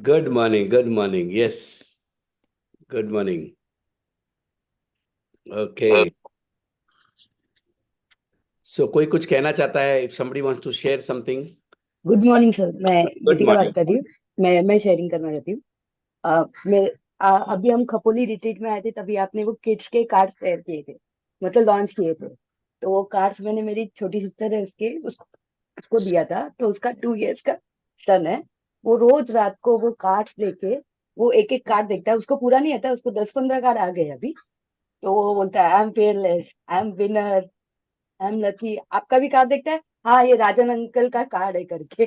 Good morning, good morning, yes, good morning. Okay, so कोई कुछ कहना चाहता है? If somebody wants to share something. Good morning sir. मैं गुड गीतिका बात मॉर्निंग। कर रही हूँ। मैं शेयरिंग करना चाहती हूँ। अ, मैं अभी हम खपोली रिट्रीट में आए थे, तभी आपने वो किड्स के कार्ड्स तैयार किए थे, मतलब लॉन्च किए थे। तो वो कार्ड्स मैंने, मेरी छोटी सिस्टर है उसको दिया था। तो उसका 2 इयर्स का सन है। वो रोज रात को वो कार्ड्स लेके, वो एक एक कार्ड देखता है। उसको पूरा नहीं आता, उसको 10-15 कार्ड आ गए अभी। तो वो बोलता है, I am fearless, I am winner, I am lucky. आपका भी कार्ड देखता है, हाँ ये राजन अंकल का कार्ड है करके।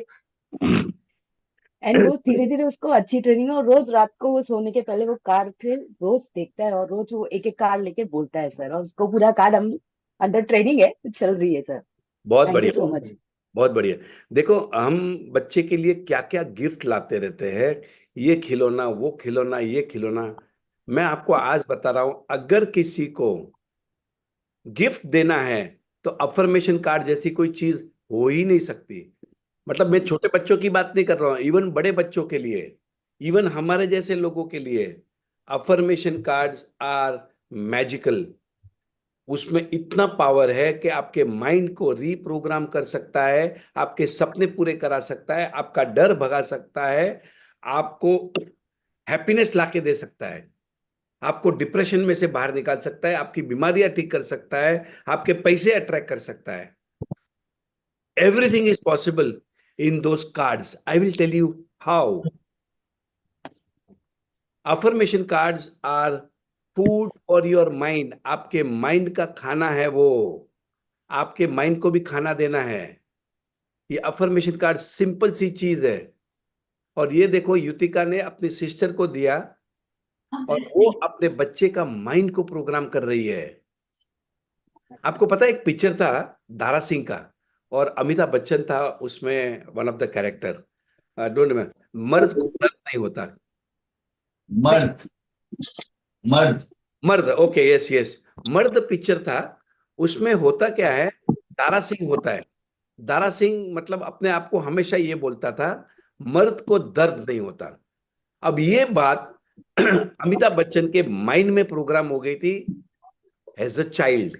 एंड वो धीरे धीरे उसको अच्छी ट्रेनिंग है, और रोज रात को वो सोने के पहले वो कार्ड से रोज देखता है, और रोज वो एक एक कार्ड लेके बोलता है सर। और उसको पूरा कार्ड हम अंडर ट्रेनिंग है, चल रही है सर। बहुत थैंक यू बढ़िया, सो मच। बहुत बढ़िया। देखो, हम बच्चे के लिए क्या क्या गिफ्ट लाते रहते हैं, ये खिलौना, वो खिलौना, ये खिलौना। मैं आपको आज बता रहा हूं, अगर किसी को गिफ्ट देना है तो अफर्मेशन कार्ड जैसी कोई चीज हो ही नहीं सकती। मतलब मैं छोटे बच्चों की बात नहीं कर रहा हूँ, इवन बड़े बच्चों के लिए, इवन हमारे जैसे लोगों के लिए अफर्मेशन कार्ड्स आर मैजिकल। उसमें इतना पावर है कि आपके माइंड को रीप्रोग्राम कर सकता है, आपके सपने पूरे करा सकता है, आपका डर भगा सकता है, आपको हैप्पीनेस लाके दे सकता है, आपको डिप्रेशन में से बाहर निकाल सकता है, आपकी बीमारियां ठीक कर सकता है, आपके पैसे अट्रैक्ट कर सकता है। Everything is possible in those cards. I will tell you how. Affirmation cards are food for your mind. आपके माइंड का खाना है वो, आपके माइंड को भी खाना देना है। ये अफर्मेशन कार्ड सिंपल सी चीज है। और ये देखो, युतिका ने अपनी सिस्टर को दिया, और वो अपने बच्चे का माइंड को प्रोग्राम कर रही है। आपको पता है, एक पिक्चर था दारा सिंह का, और अमिताभ बच्चन था उसमें one of the character. Don't में, मर्द को दर्द नहीं होता। मर्द मर्द मर्द, ओके, यस यस, मर्द पिक्चर था। उसमें होता क्या है, दारा सिंह होता है। दारा सिंह मतलब अपने आप को हमेशा ये बोलता था, मर्द को दर्द नहीं होता। अब ये बात अमिताभ बच्चन के माइंड में प्रोग्राम हो गई थी एज अ चाइल्ड।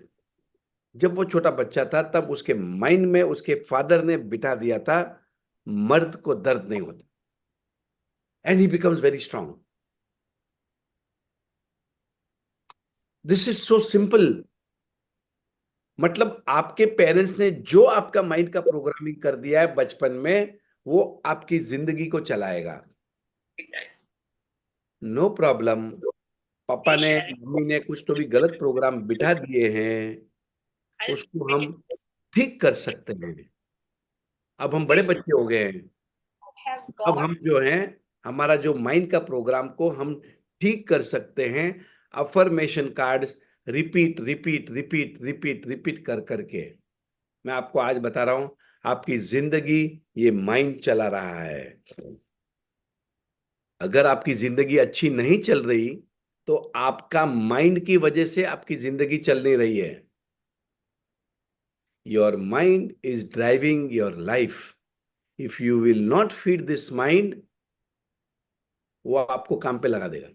जब वो छोटा बच्चा था तब उसके माइंड में उसके फादर ने बिठा दिया था, मर्द को दर्द नहीं होता। And he becomes very strong. This is so simple. मतलब आपके पेरेंट्स ने जो आपका माइंड का प्रोग्रामिंग कर दिया है बचपन में, वो आपकी जिंदगी को चलाएगा। No problem. पापा ने, मम्मी ने कुछ तो भी गलत प्रोग्राम बिठा दिए हैं, उसको हम ठीक कर सकते हैं। अब हम बड़े बच्चे हो गए हैं। अब हम जो हैं, हमारा जो माइंड का प्रोग्राम को हम ठीक कर सकते हैं। Affirmation cards repeat repeat repeat repeat repeat कर करके। मैं आपको आज बता रहा हूं, आपकी जिंदगी ये माइंड चला रहा है। अगर आपकी जिंदगी अच्छी नहीं चल रही, तो आपका माइंड की वजह से आपकी जिंदगी चल नहीं रही है। Your mind is driving your life. If you will not feed this mind, वो आपको काम पे लगा देगा,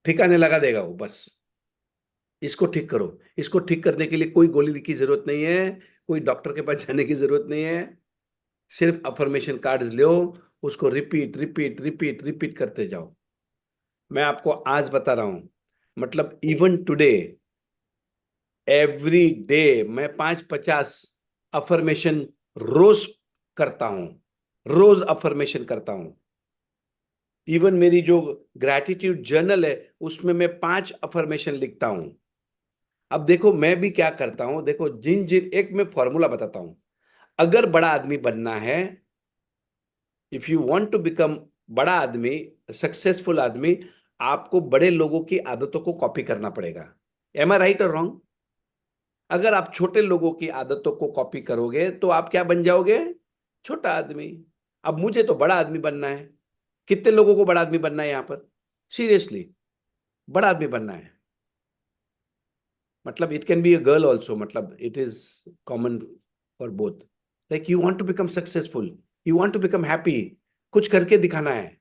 ठिकाने लगा देगा वो बस। इसको ठीक करो। इसको ठीक करने के लिए कोई गोली की जरूरत नहीं है, कोई डॉक्टर के पास जाने की जरूरत नहीं है। सिर्फ अफर्मेशन कार्ड्स लो, उसको रिपीट रिपीट रिपीट रिपीट करते जाओ। मैं आपको आज बता रहा हूं, मतलब इवन टुडे, एवरी डे मैं 5-50 अफर्मेशन रोज करता हूं। रोज अफर्मेशन करता हूं। इवन मेरी जो ग्रैटिट्यूड जर्नल है, उसमें मैं 5 अफर्मेशन लिखता हूं। अब देखो, मैं भी क्या करता हूं, देखो, जिन जिन एक मैं फॉर्मूला बताता हूं। अगर बड़ा आदमी बनना है, if you want to become बड़ा आदमी, सक्सेसफुल आदमी, आपको बड़े लोगों की आदतों को कॉपी करना पड़ेगा। एम आई राइट और रॉन्ग? अगर आप छोटे लोगों की आदतों को कॉपी करोगे तो आप क्या बन जाओगे? छोटा आदमी। अब मुझे तो बड़ा आदमी बनना है। कितने लोगों को बड़ा आदमी बनना है यहां पर? सीरियसली, बड़ा आदमी बनना है। मतलब it can be a girl also, मतलब it is common for both. Like you want to become successful, you want to become happy, कुछ करके दिखाना है।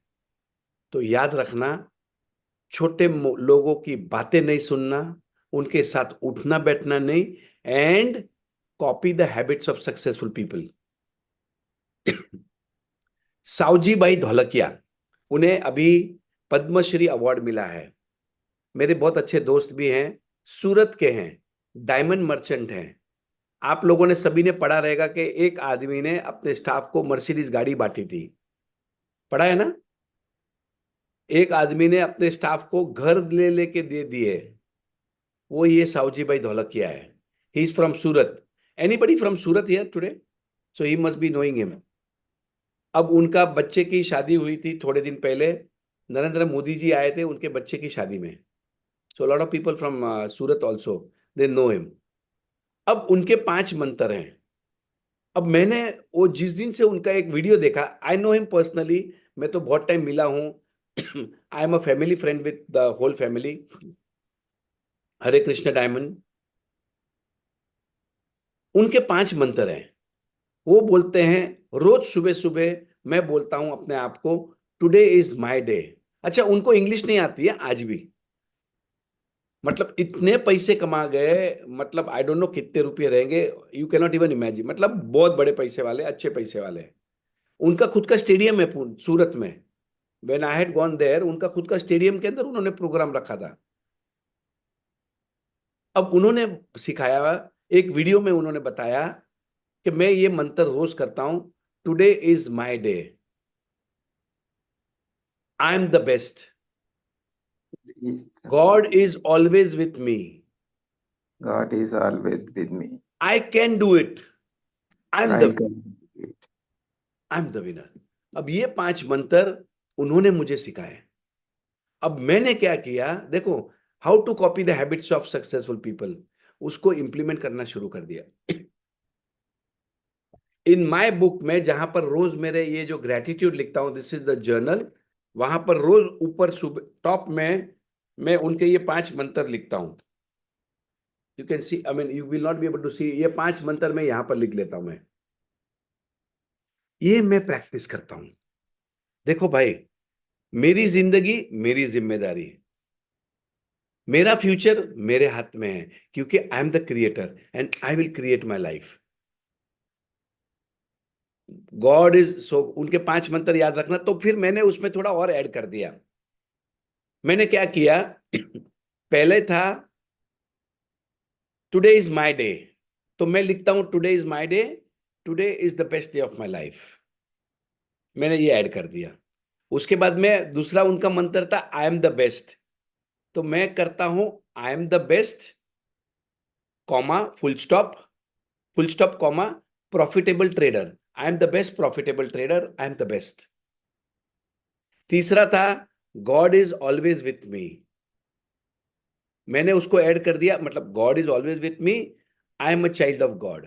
तो याद रखना, छोटे लोगों की बातें नहीं सुनना, उनके साथ उठना बैठना नहीं, and copy the habits of successful people. Savji भाई ढोलकिया, उन्हें अभी पद्मश्री अवार्ड मिला है। मेरे बहुत अच्छे दोस्त भी हैं, सूरत के हैं, डायमंड मर्चेंट हैं। आप लोगों ने सभी ने पढ़ा रहेगा कि एक आदमी ने अपने स्टाफ को मर्सिडीज गाड़ी बांटी थी, पढ़ा है ना? एक आदमी ने अपने स्टाफ को घर ले लेके दे दिए, वो ये सावजी भाई ढोलकिया है। He is from Surat. Anybody from Surat here today? So he must be knowing him. अब उनका बच्चे की शादी हुई थी थोड़े दिन पहले, नरेंद्र मोदी जी आए थे उनके बच्चे की शादी में। So lot of people from Surat also, they know him. अब उनके 5 मंत्र हैं। अब मैंने वो जिस दिन से उनका एक वीडियो देखा, आई नो हिम पर्सनली, मैं तो बहुत टाइम मिला हूं। I am a family friend with the whole family. Hare Krishna diamond, उनके 5 मंत्र हैं। वो बोलते हैं रोज सुबह सुबह, मैं बोलता हूं अपने आप को, टुडे इज माय डे। अच्छा, उनको इंग्लिश नहीं आती है आज भी। मतलब इतने पैसे कमा गए, मतलब आई डोंट नो कितने रुपए रहेंगे, you can not even imagine. मतलब बहुत बड़े पैसे वाले, अच्छे पैसे वाले। उनका खुद का स्टेडियम है सूरत में। When I had gone there, उनका खुद का स्टेडियम के अंदर उन्होंने प्रोग्राम रखा था। अब उन्होंने सिखाया, एक वीडियो में उन्होंने बताया कि मैं ये मंत्र रोज करता हूं, today is my day, I am the best, is the God is always with me, God is always with me. I can do it, I am I the can do it. I am the winner. अब ये 5 मंत्र उन्होंने मुझे सिखाए। अब मैंने क्या किया, देखो, how to copy the habits of successful people, उसको इंप्लीमेंट करना शुरू कर दिया। इन माय बुक में जहां पर रोज मेरे ये जो ग्रेटिट्यूड लिखता हूं, दिस इज द जर्नल, वहां पर रोज ऊपर सुबह टॉप में मैं उनके ये 5 मंत्र लिखता हूं। You can see, I mean you will not be able to see, ये 5 मंत्र मैं यहां पर लिख लेता हूं। मैं ये मैं प्रैक्टिस करता हूं। देखो भाई, मेरी जिंदगी मेरी जिम्मेदारी है, मेरा फ्यूचर मेरे हाथ में है, क्योंकि I am the creator and I will create my life. God is so, उनके 5 मंत्र याद रखना। तो फिर मैंने उसमें थोड़ा और ऐड कर दिया। मैंने क्या किया, पहले था टुडे इज माय डे, तो मैं लिखता हूं today is my day, today is the best day of my life. मैंने ये ऐड कर दिया। उसके बाद में दूसरा उनका मंत्र था आई एम द बेस्ट, तो मैं करता हूं I am the best, comma, full stop comma, profitable trader, I am the best profitable trader, I am the best. तीसरा था God is always with me, मैंने उसको ऐड कर दिया, मतलब God is always with me, I am a child of God.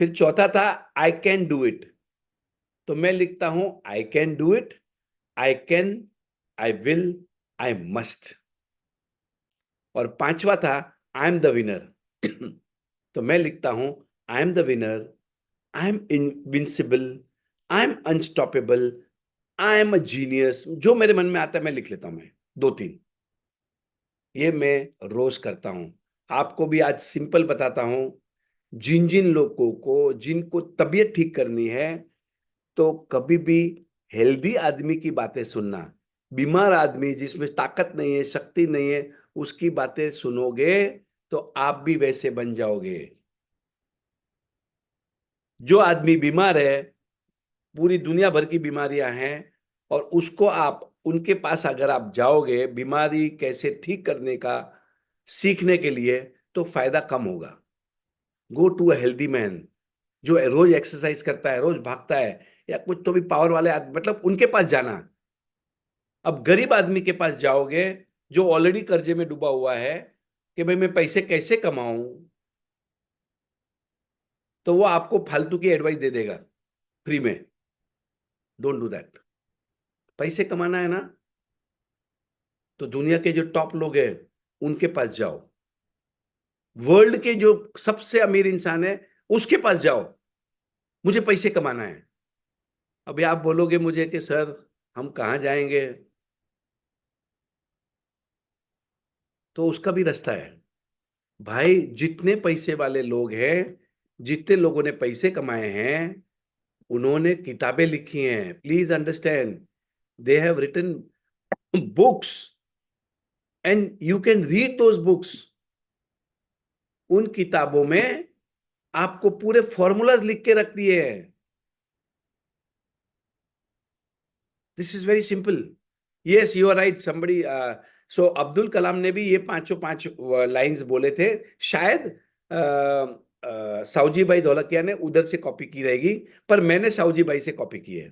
फिर चौथा था आई कैन डू इट, तो मैं लिखता हूं I can do it, I can, I will, I must. और पांचवा था आई एम द विनर, तो मैं लिखता हूं I am the winner, I am invincible, I am unstoppable, I am a genius. जो मेरे मन में आता है मैं लिख लेता हूं, मैं 2-3, ये मैं रोज करता हूं। आपको भी आज सिंपल बताता हूं, जिन जिन लोगों को, जिनको तबीयत ठीक करनी है, तो कभी भी हेल्दी आदमी की बातें सुनना। बीमार आदमी जिसमें ताकत नहीं है, शक्ति नहीं है, उसकी बातें सुनोगे तो आप भी वैसे बन जाओगे। जो आदमी बीमार है, पूरी दुनिया भर की बीमारियां हैं, और उसको आप, उनके पास अगर आप जाओगे बीमारी कैसे ठीक करने का सीखने के लिए, तो फायदा कम होगा। Go to a healthy man, जो रोज एक्सरसाइज करता है, रोज भागता है, या कुछ तो भी पावर वाले आदमी, मतलब उनके पास जाना। अब गरीब आदमी के पास जाओगे जो ऑलरेडी कर्जे में डूबा हुआ है कि भाई मैं पैसे कैसे कमाऊं, तो वो आपको फालतू की एडवाइस दे देगा फ्री में। Don't do that. पैसे कमाना है ना, तो दुनिया के जो टॉप लोग हैं उनके पास जाओ, वर्ल्ड के जो सबसे अमीर इंसान है उसके पास जाओ, मुझे पैसे कमाना है। अभी आप बोलोगे मुझे कि सर हम कहाँ जाएंगे, तो उसका भी रास्ता है भाई। जितने पैसे वाले लोग हैं, जितने लोगों ने पैसे कमाए हैं, उन्होंने किताबें लिखी हैं। Please understand, they have written books and you can read those books. उन किताबों में आपको पूरे फॉर्मूलाज लिख के रख दिए हैं। This is very simple. Yes, you are right somebody. So Abdul Kalam ने भी ये पांचों पांच लाइंस बोले थे। शायद साऊजी भाई धोलकिया ने उधर से कॉपी की रहेगी, पर मैंने साऊजी भाई से कॉपी की है।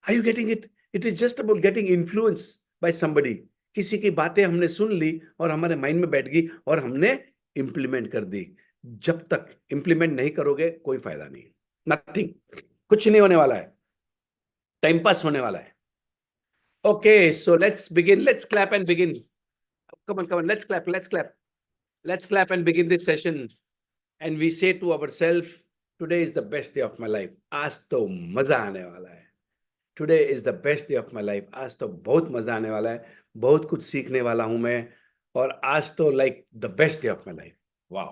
Are you getting it? It is just about getting influence by somebody. किसी की बातें हमने सुन ली और हमारे माइंड में बैठ गई और हमने इंप्लीमेंट कर दी। जब तक इंप्लीमेंट नहीं करोगे कोई फायदा नहीं, नथिंग, कुछ नहीं होने वाला है, टाइम पास होने वाला है। Okay, so let's begin. Let's clap and begin. Come on. Let's clap. Let's clap and begin this session. And we say to ourselves, today is the best day of my life. आज तो मजा आने वाला है। Today is the best day of my life. आज तो बहुत मजा आने वाला है, बहुत कुछ सीखने वाला हूं मैं, और आज तो like the best day of my life. Wow.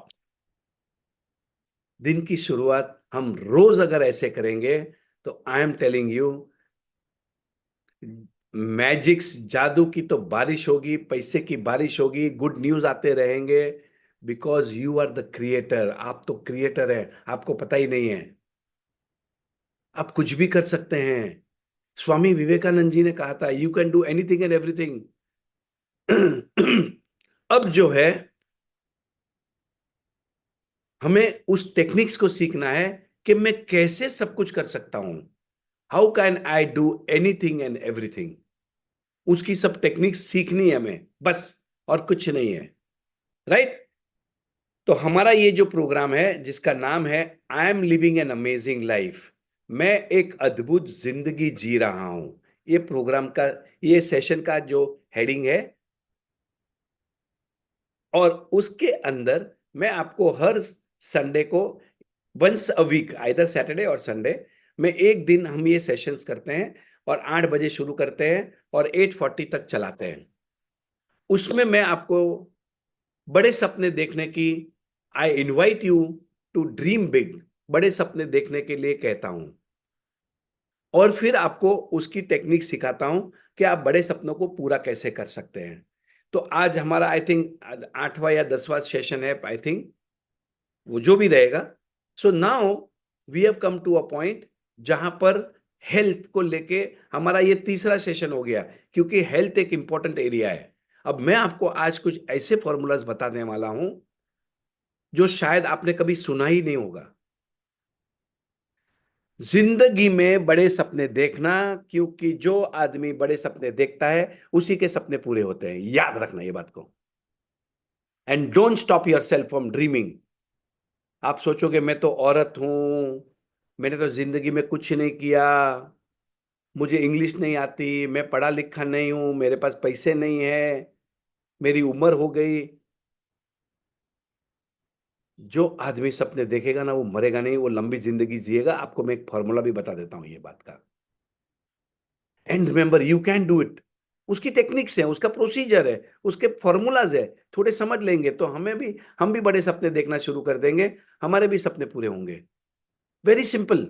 दिन की शुरुआत हम रोज अगर ऐसे करेंगे तो I am telling you, magics, जादू की तो बारिश होगी, पैसे की बारिश होगी, गुड न्यूज आते रहेंगे। Because you are the creator. आप तो क्रिएटर है, आपको पता ही नहीं है। आप कुछ भी कर सकते हैं। स्वामी विवेकानंद जी ने कहा था, you can do anything and everything. अब जो है, हमें उस टेक्निक्स को सीखना है कि मैं कैसे सब कुछ कर सकता हूं। How can I do anything and everything. उसकी सब टेक्निक्स सीखनी है हमें, बस, और कुछ नहीं है। राइट? तो हमारा ये जो प्रोग्राम है जिसका नाम है I am living an amazing life, मैं एक अद्भुत जिंदगी जी रहा हूं, ये प्रोग्राम का, ये सेशन का जो हेडिंग है। और उसके अंदर मैं आपको हर संडे को, once a week, either Saturday और संडे में एक दिन हम ये सेशंस करते हैं, और 8 बजे शुरू करते हैं और 8:40 तक चलाते हैं। उसमें मैं आपको बड़े सपने देखने की, I invite you to dream big, बड़े सपने देखने के लिए कहता हूं, और फिर आपको उसकी टेक्निक सिखाता हूं कि आप बड़े सपनों को पूरा कैसे कर सकते हैं। तो आज हमारा आई थिंक 8वां या 10वां सेशन है, आई थिंक, वो जो भी रहेगा। So now we have come to a point जहां पर हेल्थ को लेके हमारा ये तीसरा सेशन हो गया, क्योंकि हेल्थ एक इंपॉर्टेंट एरिया है। अब मैं आपको आज कुछ ऐसे फॉर्मूलाज बताने वाला हूं जो शायद आपने कभी सुना ही नहीं होगा। जिंदगी में बड़े सपने देखना, क्योंकि जो आदमी बड़े सपने देखता है उसी के सपने पूरे होते हैं। याद रखना ये बात को। And don't stop yourself from dreaming. आप सोचोगे मैं तो औरत हूं, मैंने तो जिंदगी में कुछ नहीं किया, मुझे इंग्लिश नहीं आती, मैं पढ़ा लिखा नहीं हूं, मेरे पास पैसे नहीं है, मेरी उम्र हो गई। जो आदमी सपने देखेगा ना, वो मरेगा नहीं, वो लंबी जिंदगी जिएगा। आपको मैं एक फॉर्मूला भी बता देता हूं ये बात का। And remember, you can do it. उसकी टेक्निक्स है, उसका प्रोसीजर है, उसके फॉर्मूलाज है। थोड़े समझ लेंगे तो हम भी बड़े सपने देखना शुरू कर देंगे, हमारे भी सपने पूरे होंगे। वेरी सिंपल,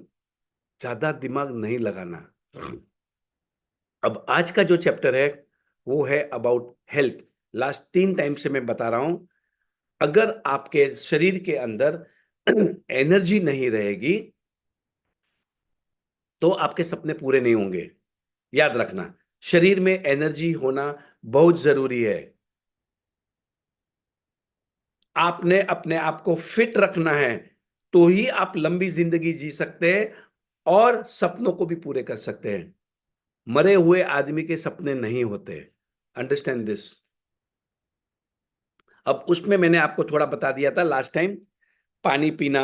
ज्यादा दिमाग नहीं लगाना। अब आज का जो चैप्टर है वो है अबाउट हेल्थ। लास्ट 3 टाइम से मैं बता रहा हूं, अगर आपके शरीर के अंदर एनर्जी नहीं रहेगी तो आपके सपने पूरे नहीं होंगे। याद रखना, शरीर में एनर्जी होना बहुत जरूरी है। आपने अपने आप को फिट रखना है, तो ही आप लंबी जिंदगी जी सकते हैं और सपनों को भी पूरे कर सकते हैं। मरे हुए आदमी के सपने नहीं होते। Understand this. अब उसमें मैंने आपको थोड़ा बता दिया था लास्ट टाइम, पानी पीना,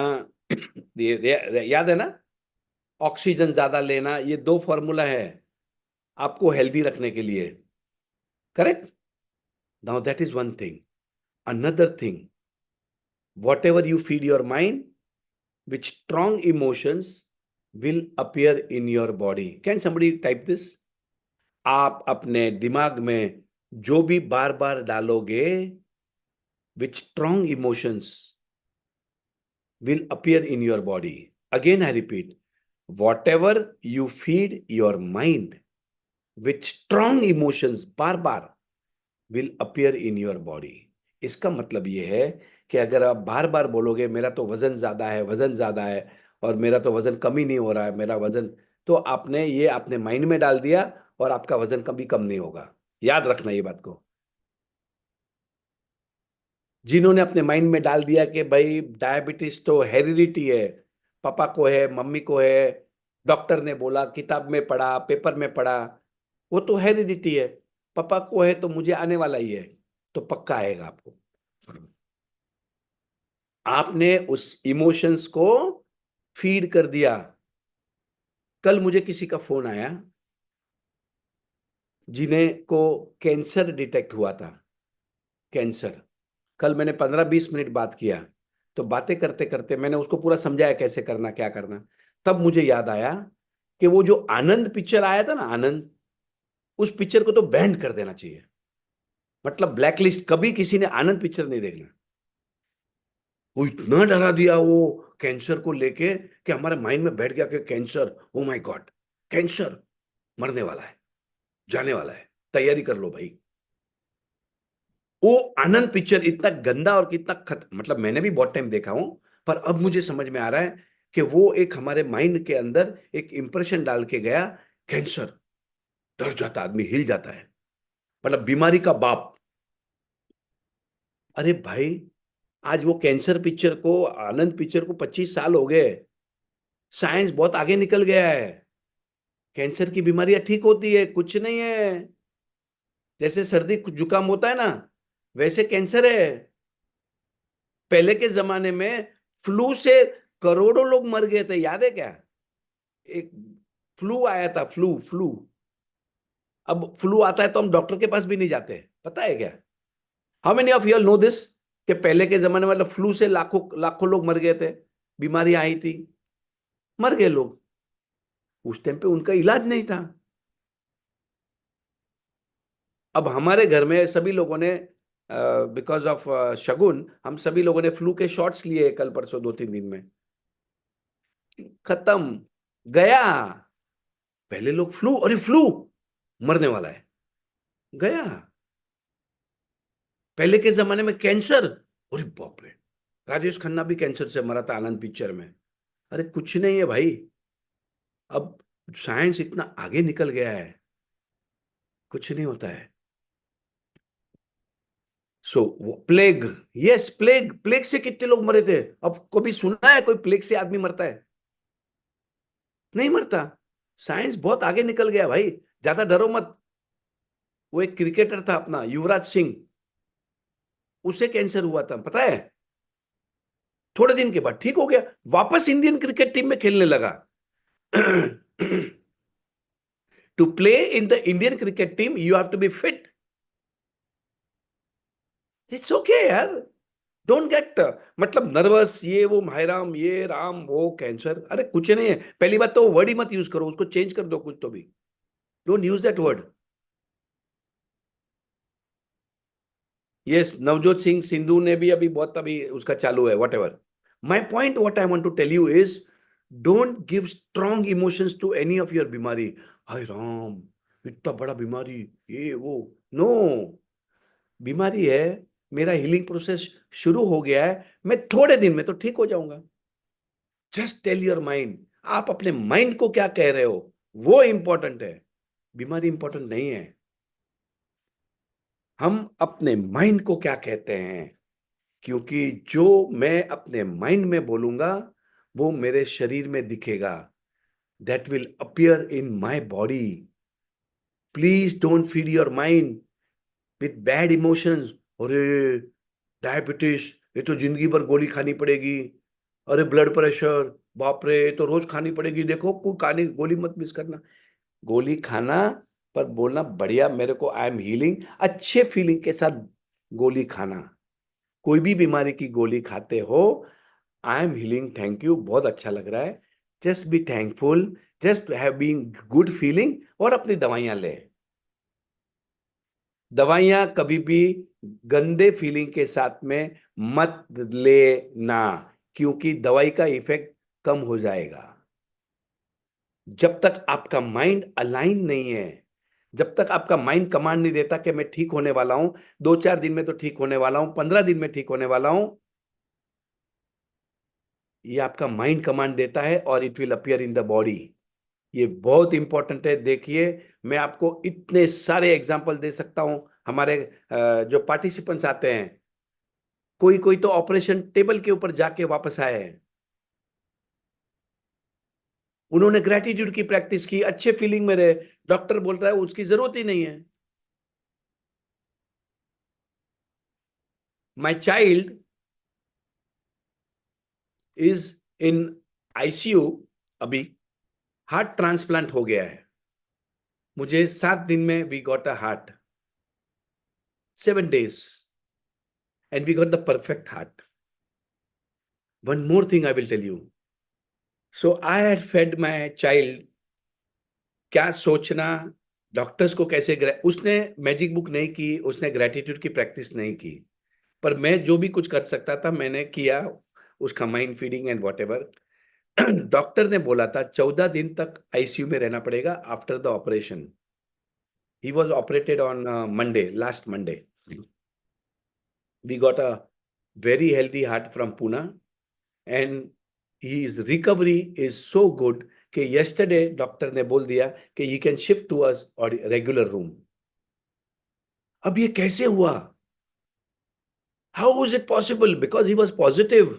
याद है ना, ऑक्सीजन ज्यादा लेना, ये 2 फॉर्मूला है आपको हेल्दी रखने के लिए। Correct? Now that is one thing. Another thing, whatever you feed your mind with strong emotions will appear in your body. Can somebody type this? आप अपने दिमाग में जो भी बार बार डालोगे, with strong emotions will appear in your body. Again I repeat, whatever you feed your mind with strong emotions bar bar will appear in your body. इसका मतलब ये है कि अगर आप बार बार बोलोगे मेरा तो वजन ज्यादा है, वजन ज्यादा है, और मेरा तो वजन कम ही नहीं हो रहा है, मेरा वजन, तो आपने ये अपने माइंड में डाल दिया और आपका वजन कभी कम नहीं होगा। याद रखना ये बात को। जिन्होंने अपने माइंड में डाल दिया कि भाई डायबिटीज तो हेरिडिटी है, पापा को है, मम्मी को है, डॉक्टर ने बोला, किताब में पढ़ा, पेपर में पढ़ा, वो तो हेरिडिटी है, पापा को है तो मुझे आने वाला ही है, तो पक्का आएगा आपको। आपने उस इमोशंस को फीड कर दिया। कल मुझे किसी का फोन आया जिन्हें को कैंसर डिटेक्ट हुआ था, कैंसर। कल मैंने 15-20 मिनट बात किया, तो बातें करते करते मैंने उसको पूरा समझाया कैसे करना, क्या करना। तब मुझे याद आया कि वो जो आनंद पिक्चर आया था ना, आनंद, उस पिक्चर को तो बैन कर देना चाहिए। मतलब ब्लैकलिस्ट, कभी किसी ने आनंद पिक्चर नहीं देखना। वो इतना डरा दिया वो कैंसर को लेके कि हमारे माइंड में बैठ गया कि cancer, oh my God, cancer मरने वाला है, जाने वाला है, तैयारी कर लो भाई। वो आनंद पिक्चर इतना गंदा और कितना मतलब मैंने भी बहुत टाइम देखा हूं, पर अब मुझे समझ में आ रहा है कि वो एक हमारे माइंड के अंदर एक इंप्रेशन डाल के गया। कैंसर, डर जाता आदमी, हिल जाता है, मतलब बीमारी का बाप। अरे भाई, आज वो कैंसर पिक्चर को, आनंद पिक्चर को 25 साल हो गए। साइंस बहुत आगे निकल गया है। कैंसर की बीमारियां ठीक होती है, कुछ नहीं है। जैसे सर्दी जुकाम होता है ना, वैसे कैंसर है। पहले के जमाने में फ्लू से करोड़ों लोग मर गए थे, याद है क्या? एक फ्लू आया था, फ्लू फ्लू। अब फ्लू आता है तो हम डॉक्टर के पास भी नहीं जाते, पता है क्या? How many of you know this, कि पहले के जमाने में मतलब फ्लू से लाखों लाखों लोग मर गए थे, बीमारी आई थी, मर गए लोग। उस टाइम पे उनका इलाज नहीं था। अब हमारे घर में सभी लोगों ने, बिकॉज ऑफ शगुन, हम सभी लोगों ने फ्लू के शॉट्स लिए कल परसों 2-3 दिन में। खत्म, गया। पहले लोग फ्लू, अरे फ्लू मरने वाला है, गया। पहले के जमाने में कैंसर, अरे बाप रे, राजेश खन्ना भी कैंसर से मरा था आनंद पिक्चर में। अरे कुछ नहीं है भाई, अब साइंस इतना आगे निकल गया है, कुछ नहीं होता है। सो प्लेग, यस प्लेग, प्लेग से कितने लोग मरे थे? अब कभी सुना है कोई प्लेग से आदमी मरता है? नहीं मरता। साइंस बहुत आगे निकल गया भाई, ज्यादा डरो मत। वो एक क्रिकेटर था अपना युवराज सिंह, उसे कैंसर हुआ था, पता है? थोड़े दिन के बाद ठीक हो गया, वापस इंडियन क्रिकेट टीम में खेलने लगा। To play in the Indian cricket team you have to be fit. It's okay यार, डोंट गेट मतलब नर्वस, ये वो भाईराम, ये राम वो कैंसर, अरे कुछ नहीं है। पहली बात तो वर्ड ही मत यूज करो, उसको चेंज कर दो कुछ तो भी, don't use that word. Yes, Navjot Singh Sidhu ने भी अभी बहुत, अभी उसका चालू है, whatever. My point what I want to tell you is, don't give strong emotions to any of your बीमारी। हाय राम, इतना बड़ा बीमारी, ये वो, नो। बीमारी है, मेरा हीलिंग प्रोसेस शुरू हो गया है, मैं थोड़े दिन में तो ठीक हो जाऊंगा। जस्ट टेल योर माइंड, आप अपने माइंड को क्या कह रहे हो, वो इंपॉर्टेंट है, बीमारी इंपॉर्टेंट नहीं है। हम अपने माइंड को क्या कहते हैं, क्योंकि जो मैं अपने माइंड में बोलूंगा वो मेरे शरीर में दिखेगा, that will appear in my body. Please don't feed your mind with bad emotions. अरे डायबिटीज, ये तो जिंदगी भर गोली खानी पड़ेगी। अरे ब्लड प्रेशर, बाप रे, ये तो रोज खानी पड़ेगी। देखो कोई खाने, गोली मत मिस करना, गोली खाना, पर बोलना बढ़िया मेरे को, आई एम हीलिंग, अच्छे फीलिंग के साथ गोली खाना। कोई भी बीमारी की गोली खाते हो, I am healing, thank you, बहुत अच्छा लग रहा है, just be thankful, just have being good feeling, और अपनी दवाइयां ले। दवाइयां कभी भी गंदे फीलिंग के साथ में मत लेना, क्योंकि दवाई का इफेक्ट कम हो जाएगा। जब तक आपका माइंड अलाइन नहीं है, जब तक आपका माइंड कमांड नहीं देता कि मैं ठीक होने वाला हूं, 2-4 दिन में तो ठीक होने वाला हूं, 15 दिन में ठीक होने वाला हूं, ये आपका माइंड कमांड देता है और it will appear in the body. ये बहुत इंपॉर्टेंट है। देखिए, मैं आपको इतने सारे एग्जाम्पल दे सकता हूं। हमारे जो पार्टिसिपेंट्स आते हैं, कोई कोई तो ऑपरेशन टेबल के ऊपर जाके वापस आए हैं। उन्होंने ग्रेटिट्यूड की प्रैक्टिस की, अच्छे फीलिंग में रहे, डॉक्टर बोल रहा है उसकी जरूरत ही नहीं है। My child is in ICU, अभी हार्ट ट्रांसप्लांट हो गया है। मुझे 7 दिन में we got a heart, 7 days, and we got the perfect heart. One more thing I will tell you. So I had fed my child, क्या सोचना, doctors को कैसे उसने मैजिक बुक नहीं की, उसने ग्रेटिट्यूड की प्रैक्टिस नहीं की, पर मैं जो भी कुछ कर सकता था मैंने किया, उसका mind feeding and what ever. Doctor ने बोला था 14 दिन तक आईसीयू में रहना पड़ेगा after the operation. He was operated on Monday, last Monday. We got a very healthy heart from Pune, and his recovery is so good कि yesterday doctor ने बोल दिया कि he can shift to a regular room। अब ये कैसे हुआ? How was it possible? Because he was positive,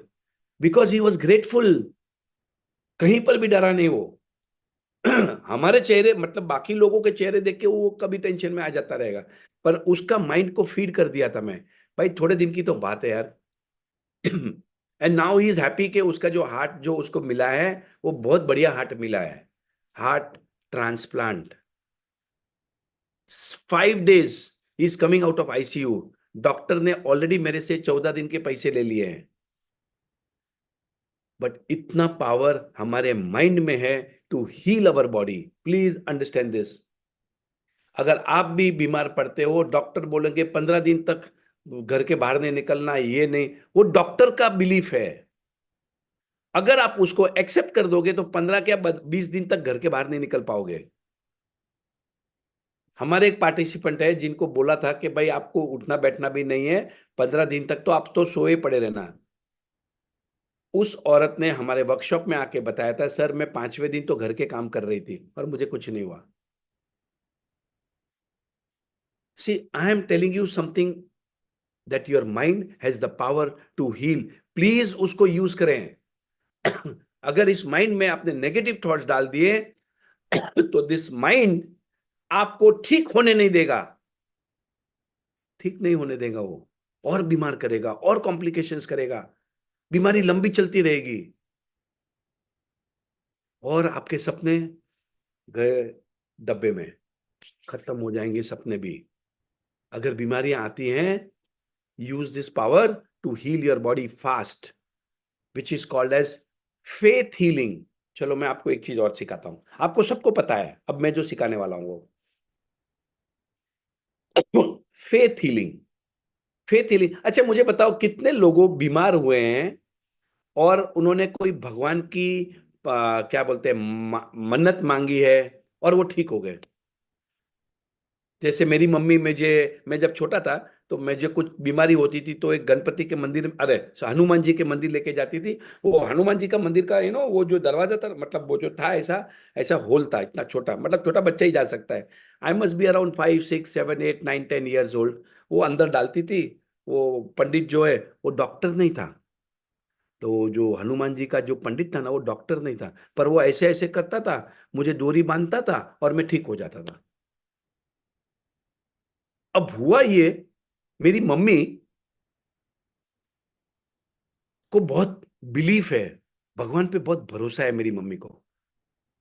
because he was grateful। कहीं पर भी डरा नहीं वो। हमारे चेहरे, मतलब बाकी लोगों के चेहरे देख के वो कभी टेंशन में आ जाता रहेगा, पर उसका माइंड को फीड कर दिया था मैं, भाई थोड़े दिन की तो बात है यार। And now he is happy कि उसका जो हार्ट जो उसको मिला है, वो बहुत बढ़िया हार्ट मिला है, heart transplant. 5 days he is coming out of ICU. Doctor ने ऑलरेडी मेरे से 14 दिन के पैसे ले लिए हैं, बट इतना पावर हमारे माइंड में है to heal our body. Please understand this. अगर आप भी बीमार पड़ते हो, डॉक्टर बोलेंगे 15 दिन तक घर के बाहर नहीं निकलना, ये नहीं, वो डॉक्टर का बिलीफ है। अगर आप उसको एक्सेप्ट कर दोगे तो 15 क्या 20 दिन तक घर के बाहर नहीं निकल पाओगे। हमारे एक पार्टिसिपेंट है जिनको बोला था कि भाई आपको उठना बैठना भी नहीं है, 15 दिन तक तो आप तो सोए पड़े रहना। उस औरत ने हमारे वर्कशॉप में आके बताया था, सर मैं 5वें दिन तो घर के काम कर रही थी और मुझे कुछ नहीं हुआ। See, I am telling you something that your mind has the power to heal. Please उसको यूज करें। अगर इस माइंड में आपने नेगेटिव थॉट्स डाल दिए तो दिस माइंड आपको ठीक होने नहीं देगा, ठीक नहीं होने देगा, वो और बीमार करेगा और कॉम्प्लिकेशंस करेगा, बीमारी लंबी चलती रहेगी और आपके सपने गए डब्बे में, खत्म हो जाएंगे सपने भी। अगर बीमारियां आती हैं, use this power to heal your body fast, which is called as faith healing. चलो मैं आपको एक चीज और सिखाता हूं, आपको सबको पता है, अब मैं जो सिखाने वाला हूं वो फेथ हीलिंग। फेथ हीलिंग, अच्छा मुझे बताओ कितने लोगों बीमार हुए हैं और उन्होंने कोई भगवान की क्या बोलते हैं मन्नत मांगी है और वो ठीक हो गए। जैसे मेरी मम्मी, मैं जब छोटा था तो मुझे कुछ बीमारी होती थी तो एक गणपति के मंदिर, अरे हनुमान जी के मंदिर लेके जाती थी। वो हनुमान जी का मंदिर का वो जो दरवाजा था, मतलब वो जो था ऐसा ऐसा होल था, इतना छोटा, मतलब छोटा बच्चा ही जा सकता है। I must be around 5, 6, 7, 8, 9, 10 years old. वो अंदर डालती थी। वो पंडित जो है वो डॉक्टर नहीं था, तो जो हनुमान जी का जो पंडित था ना वो डॉक्टर नहीं था, पर वो ऐसे ऐसे करता था, मुझे डोरी बांधता था और मैं ठीक हो जाता था। अब हुआ ये, मेरी मम्मी को बहुत बिलीफ है, भगवान पे बहुत भरोसा है मेरी मम्मी को।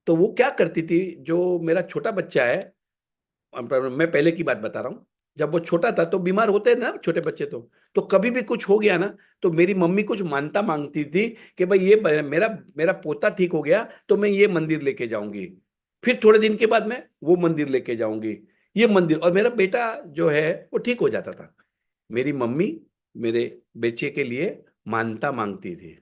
तो वो क्या करती थी, जो मेरा छोटा बच्चा है, मैं पहले की बात बता रहा हूँ, जब वो छोटा था तो बीमार होते हैं ना छोटे बच्चे, तो कभी भी कुछ हो गया ना, तो मेरी मम्मी कुछ मानता मांगती थी कि भाई ये मेरा मेरा पोता ठीक हो गया तो मैं ये मंदिर लेके जाऊंगी, फिर थोड़े दिन के बाद मैं वो मंदिर लेके जाऊंगी, ये मंदिर, और मेरा बेटा जो है वो ठीक हो जाता था। मेरी मम्मी मेरे बच्चे के लिए मानता मांगती थी।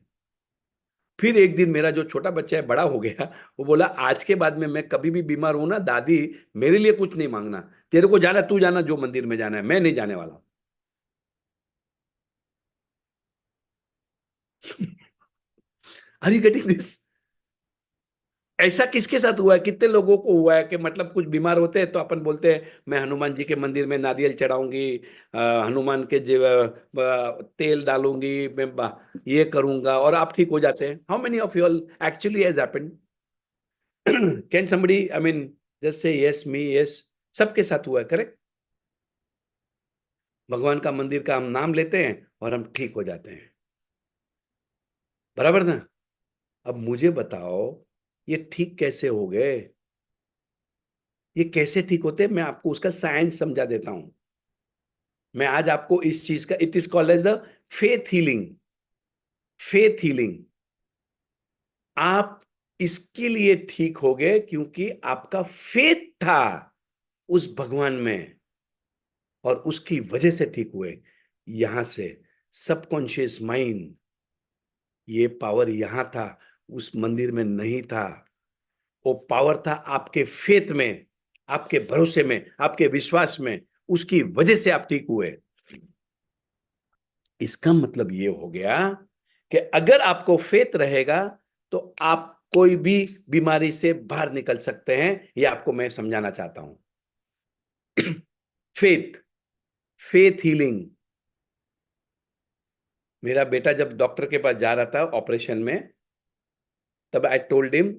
फिर एक दिन मेरा जो छोटा बच्चा है बड़ा हो गया, वो बोला आज के बाद में मैं कभी भी बीमार हूं ना दादी, मेरे लिए कुछ नहीं मांगना, तेरे को जाना तू जाना जो मंदिर में जाना है, मैं नहीं जाने वाला। Are you getting this? ऐसा किसके साथ हुआ है, कितने लोगों को हुआ है कि मतलब कुछ बीमार होते हैं तो अपन बोलते हैं मैं हनुमान जी के मंदिर में नारियल चढ़ाऊंगी, हनुमान के तेल डालूंगी, मैं ये करूंगा, और आप ठीक हो जाते हैं। How many of you all actually has happened? Can somebody I mean just say yes me yes? सबके साथ हुआ है, करेक्ट? भगवान का मंदिर का हम नाम लेते हैं और हम ठीक हो जाते हैं, बराबर ना? अब मुझे बताओ ये ठीक कैसे हो गए? ये कैसे ठीक होते हैं, मैं आपको उसका साइंस समझा देता हूं। मैं आज आपको इस चीज का, it is called as the faith healing. Faith healing. आप इसके लिए ठीक हो गए क्योंकि आपका फेथ था उस भगवान में, और उसकी वजह से ठीक हुए। यहां से सबकॉन्शियस माइंड, ये पावर यहां था, उस मंदिर में नहीं था। वो पावर था आपके फेथ में, आपके भरोसे में, आपके विश्वास में, उसकी वजह से आप ठीक हुए। इसका मतलब ये हो गया कि अगर आपको फेथ रहेगा तो आप कोई भी बीमारी से बाहर निकल सकते हैं। ये आपको मैं समझाना चाहता हूं। Faith, faith healing. मेरा बेटा जब डॉक्टर के पास जा रहा था ऑपरेशन में, तब आई टोल्ड हिम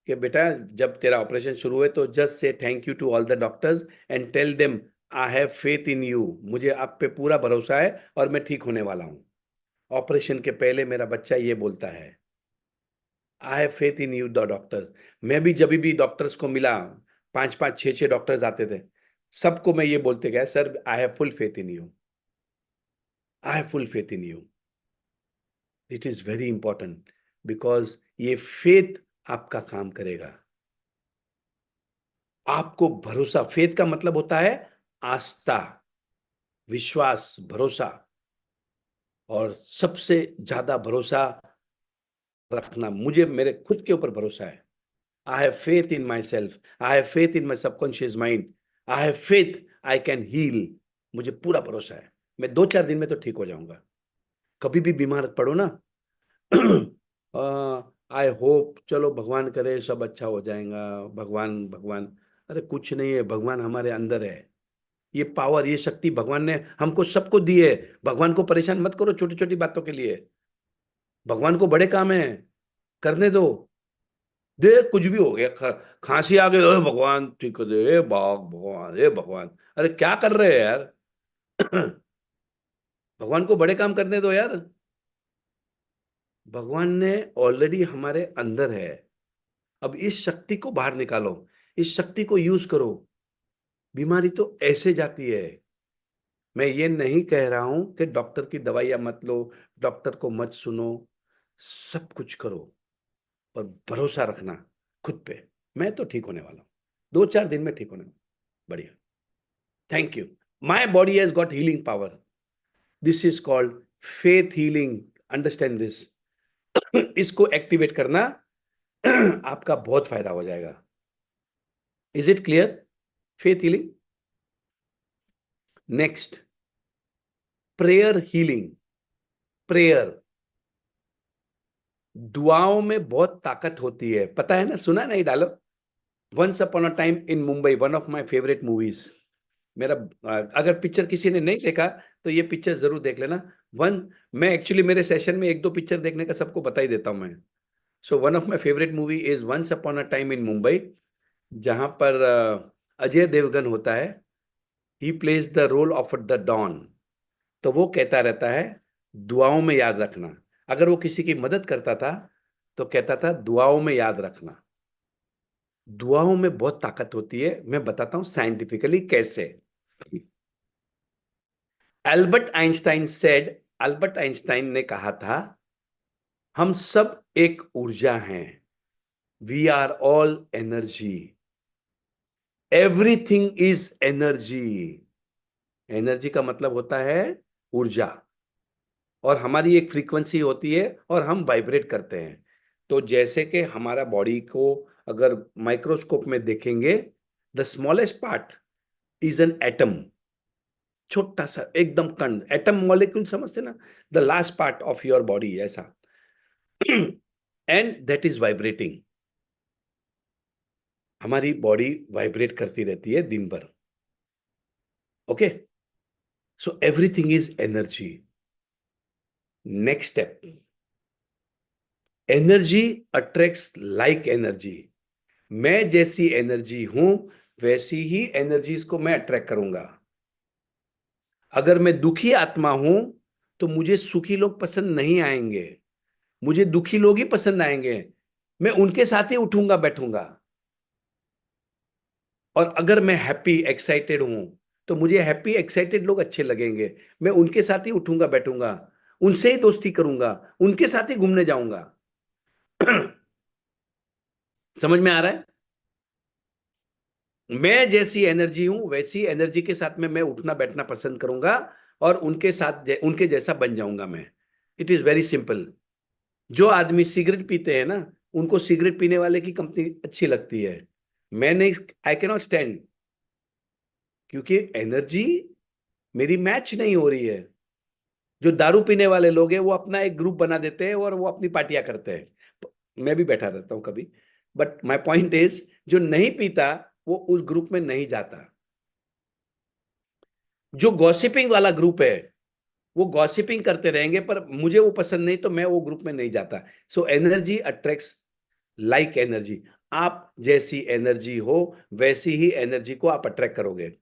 कि बेटा जब तेरा ऑपरेशन शुरू हुए तो just say thank you to all the doctors and tell them I have faith in you, मुझे आप पे पूरा भरोसा है और मैं ठीक होने वाला हूं। ऑपरेशन के पहले मेरा बच्चा ये बोलता है, I have faith in you the doctors. मैं भी जब भी डॉक्टर्स को मिला, पांच पांच छह छह डॉक्टर्स आते थे, सबको मैं ये बोलते गया, sir I have full faith in you, I have full faith in you. It is very important, because ये फेथ आपका काम करेगा। आपको भरोसा, फेथ का मतलब होता है आस्था, विश्वास, भरोसा, और सबसे ज्यादा भरोसा रखना। मुझे मेरे खुद के ऊपर भरोसा है। I have faith in myself, I have faith in my subconscious mind, I have faith I can heal. मुझे पूरा भरोसा है मैं 2-4 दिन में तो ठीक हो जाऊंगा। कभी भी बीमार पड़ो ना, आई होप, चलो भगवान करे सब अच्छा हो जाएगा, भगवान भगवान, अरे कुछ नहीं है, भगवान हमारे अंदर है। ये पावर, ये शक्ति भगवान ने हमको सबको दी है। भगवान को परेशान मत करो छोटी छोटी बातों के लिए। भगवान को बड़े काम है, करने दो। दे कुछ भी हो गया, खांसी आ गई, "ओए भगवान ठीक कर दे, ए भगवान, ए भगवान"। अरे क्या कर रहे हैं यार? भगवान को बड़े काम करने दो यार। भगवान ने ऑलरेडी हमारे अंदर है। अब इस शक्ति को बाहर निकालो, इस शक्ति को यूज करो। बीमारी तो ऐसे जाती है। मैं ये नहीं कह रहा हूं कि डॉक्टर की दवाइयां मत लो, डॉक्टर को मत सुनो, सब कुछ करो, पर भरोसा रखना खुद पे। मैं तो ठीक होने वाला हूं, 2-4 दिन में ठीक होने वाला हूं। बढ़िया, thank you. My body has got healing power. This is called faith healing. Understand this. इसको एक्टिवेट करना, आपका बहुत फायदा हो जाएगा। Is it clear? Faith healing. Next, prayer healing. Prayer, दुआओं में बहुत ताकत होती है, पता है ना? सुना नहीं? डालो। Once upon a time in Mumbai, one of my favourite movies. मेरा अगर पिक्चर किसी ने नहीं देखा तो ये पिक्चर जरूर देख लेना। वन, मैं एक्चुअली मेरे सेशन में 1-2 पिक्चर देखने का सबको बता ही देता हूं मैं। So one of my favourite movie is once upon a time in Mumbai, जहां पर अजय देवगन होता है। He plays the role of the don. तो वो कहता रहता है दुआओं में याद रखना। अगर वो किसी की मदद करता था तो कहता था दुआओं में याद रखना। दुआओं में बहुत ताकत होती है, मैं बताता हूं साइंटिफिकली कैसे। अल्बर्ट आइंस्टाइन ने कहा था, हम सब एक ऊर्जा हैं, we are all energy, everything is energy. Energy का मतलब होता है ऊर्जा, और हमारी एक फ्रीक्वेंसी होती है और हम वाइब्रेट करते हैं। तो जैसे कि हमारा बॉडी को अगर माइक्रोस्कोप में देखेंगे, the smallest part is an atom, छोटा सा एकदम कण, एटम मॉलिक्यूल समझते ना, the last part of your body ऐसा, एंड दैट इज वाइब्रेटिंग। हमारी बॉडी वाइब्रेट करती रहती है दिन भर। Okay, so everything is energy. Next step, energy attracts like energy. मैं जैसी एनर्जी हूं वैसी ही एनर्जीज को मैं अट्रैक्ट करूंगा। अगर मैं दुखी आत्मा हूं तो मुझे सुखी लोग पसंद नहीं आएंगे, मुझे दुखी लोग ही पसंद आएंगे। मैं उनके साथ ही उठूंगा बैठूंगा। और अगर मैं हैप्पी एक्साइटेड हूं तो मुझे हैप्पी एक्साइटेड लोग अच्छे लगेंगे, मैं उनके साथ ही उठूंगा बैठूंगा, उनसे ही दोस्ती करूंगा, उनके साथ ही घूमने जाऊंगा। समझ में आ रहा है? मैं जैसी एनर्जी हूं वैसी एनर्जी के साथ में मैं उठना बैठना पसंद करूंगा, और उनके साथ उनके जैसा बन जाऊंगा मैं। It is very simple. जो आदमी सिगरेट पीते हैं ना, उनको सिगरेट पीने वाले की कंपनी अच्छी लगती है। मैं नहीं, आई कैन नॉट स्टैंड, क्योंकि एनर्जी मेरी मैच नहीं हो रही है। जो दारू पीने वाले लोग हैं वो अपना एक ग्रुप बना देते हैं और वो अपनी पार्टियां करते हैं। मैं भी बैठा रहता हूं कभी, बट माय पॉइंट इज, जो नहीं पीता वो उस ग्रुप में नहीं जाता। जो गॉसिपिंग वाला ग्रुप है वो गॉसिपिंग करते रहेंगे, पर मुझे वो पसंद नहीं तो मैं वो ग्रुप में नहीं जाता। So energy attracts like energy. आप जैसी एनर्जी हो वैसी ही एनर्जी को आप अट्रैक्ट करोगे।